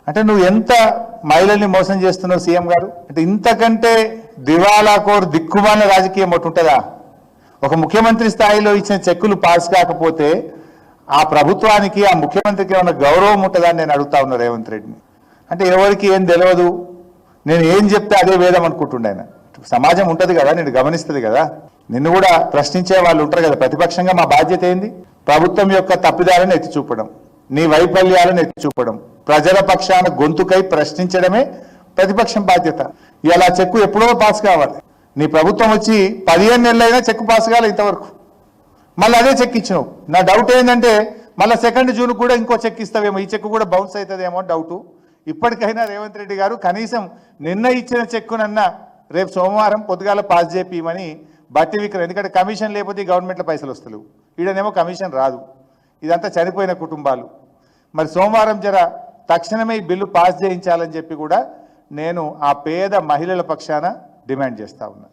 అంటే నువ్వు ఎంత మహిళల్ని మోసం చేస్తున్నావు సీఎం గారు? అంటే ఇంతకంటే దివాలాకోరు దిక్కుమాల రాజకీయం ఒకటి ఉంటుందా? ఒక ముఖ్యమంత్రి స్థాయిలో ఇచ్చిన చెక్కులు పాస్ కాకపోతే ఆ ప్రభుత్వానికి ఆ ముఖ్యమంత్రికి ఏమైనా గౌరవం ఉంటుందా అని నేను అడుగుతా ఉన్నా రేవంత్ రెడ్డిని. అంటే ఎవరికి ఏం తెలియదు, నేను ఏం చెప్తే అదే వేదం అనుకుంటుండే ఆయన. సమాజం ఉంటుంది కదా, నేను గమనిస్తుంది కదా, నిన్ను కూడా ప్రశ్నించే వాళ్ళు ఉంటారు కదా. ప్రతిపక్షంగా మా బాధ్యత ఏంది? ప్రభుత్వం యొక్క తప్పిదాలను ఎత్తి చూపడం, నీ వైఫల్యాలను ఎత్తి చూపడం, ప్రజల పక్షాన గొంతుకై ప్రశ్నించడమే ప్రతిపక్షం బాధ్యత. ఇలా చెక్కు ఎప్పుడో పాస్ కావాలి. నీ ప్రభుత్వం వచ్చి 15 నెలలైనా చెక్కు పాస్ కావాలి ఇంతవరకు. మళ్ళీ అదే చెక్ ఇచ్చినావు. నా డౌట్ ఏంటంటే మళ్ళీ 2 జూన్ కూడా ఇంకో చెక్ ఇస్తావేమో, ఈ చెక్కు కూడా బౌన్స్ అవుతుందేమో డౌటు. ఇప్పటికైనా రేవంత్ రెడ్డి గారు కనీసం నిన్న ఇచ్చిన చెక్కునన్నా రేపు సోమవారం పొద్దుగాల పాస్ చేపిమని బట్టి విక్రమ్, ఎందుకంటే కమిషన్ లేకపోతే గవర్నమెంట్లో పైసలు వస్తలేవు, ఈడనేమో కమిషన్ రాదు. ఇదంతా చనిపోయిన కుటుంబాలు. మరి సోమవారం తక్షణమే ఈ బిల్లు పాస్ చేయించాలని చెప్పి కూడా నేను ఆ పేద మహిళల పక్షాన డిమాండ్ చేస్తా ఉన్నా.